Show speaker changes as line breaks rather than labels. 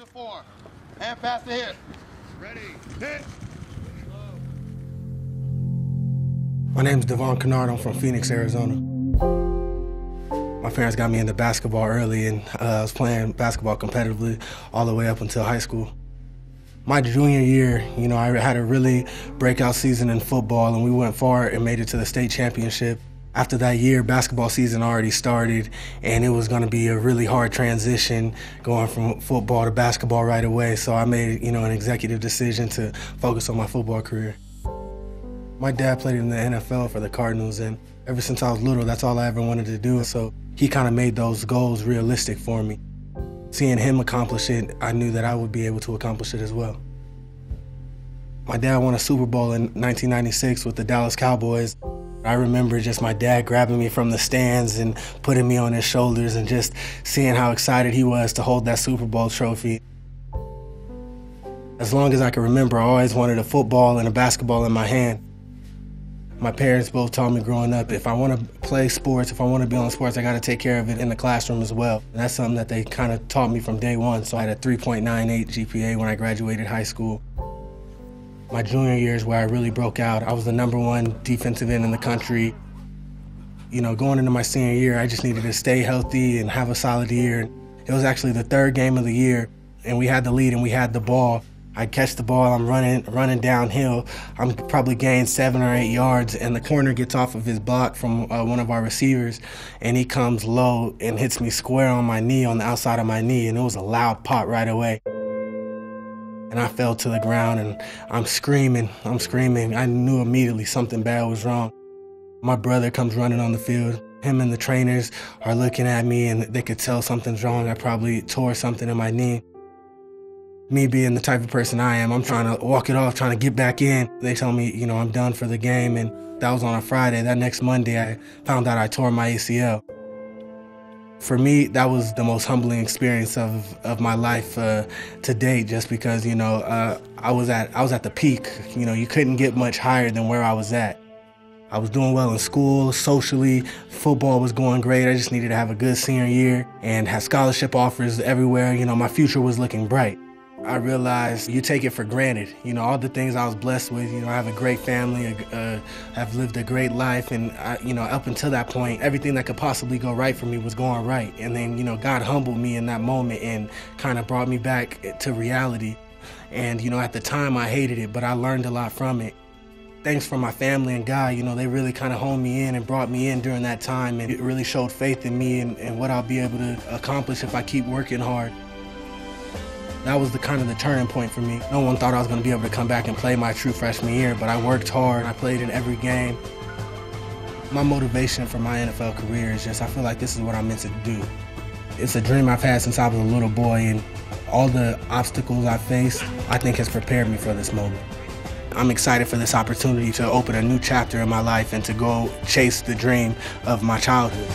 to form. And pass the hit. Ready, hit.
My name's Devon Kennard. I'm from Phoenix, Arizona. My parents got me into basketball early, and I was playing basketball competitively all the way up until high school. My junior year, I had a really breakout season in football, and we went far and made it to the state championship. After that year, basketball season already started, and it was going to be a really hard transition going from football to basketball right away. So I made, an executive decision to focus on my football career. My dad played in the NFL for the Cardinals, and ever since I was little, that's all I ever wanted to do. So he kind of made those goals realistic for me. Seeing him accomplish it, I knew that I would be able to accomplish it as well. My dad won a Super Bowl in 1996 with the Dallas Cowboys. I remember just my dad grabbing me from the stands and putting me on his shoulders and just seeing how excited he was to hold that Super Bowl trophy. As long as I can remember, I always wanted a football and a basketball in my hand. My parents both taught me growing up, if I want to play sports, if I want to be on sports, I got to take care of it in the classroom as well. And that's something that they kind of taught me from day one. So I had a 3.98 GPA when I graduated high school. My junior year is where I really broke out. I was the #1 defensive end in the country. Going into my senior year, I just needed to stay healthy and have a solid year. It was actually the third game of the year, and we had the lead and we had the ball. I catch the ball, I'm running downhill. I'm probably gained 7 or 8 yards, and the corner gets off of his block from one of our receivers, and he comes low and hits me square on my knee, on the outside of my knee, and it was a loud pop right away. And I fell to the ground, and I'm screaming. I knew immediately something bad was wrong. My brother comes running on the field. Him and the trainers are looking at me, and they could tell something's wrong. I probably tore something in my knee. Me being the type of person I am, I'm trying to walk it off, trying to get back in. They tell me, I'm done for the game, and that was on a Friday. That next Monday, I found out I tore my ACL. For me, that was the most humbling experience of my life to date, just because, I was at the peak. You couldn't get much higher than where I was at. I was doing well in school, socially, football was going great. I just needed to have a good senior year and had scholarship offers everywhere. My future was looking bright. I realized you take it for granted. All the things I was blessed with. I have a great family, I've lived a great life, and up until that point, everything that could possibly go right for me was going right. And then, God humbled me in that moment and kind of brought me back to reality. And, at the time I hated it, but I learned a lot from it. Thanks for my family and God, they really kind of honed me in and brought me in during that time, and it really showed faith in me and what I'll be able to accomplish if I keep working hard. That was the turning point for me. No one thought I was going to be able to come back and play my true freshman year, but I worked hard. I played in every game. My motivation for my NFL career is just I feel like this is what I'm meant to do. It's a dream I've had since I was a little boy, and all the obstacles I faced, I think has prepared me for this moment. I'm excited for this opportunity to open a new chapter in my life and to go chase the dream of my childhood.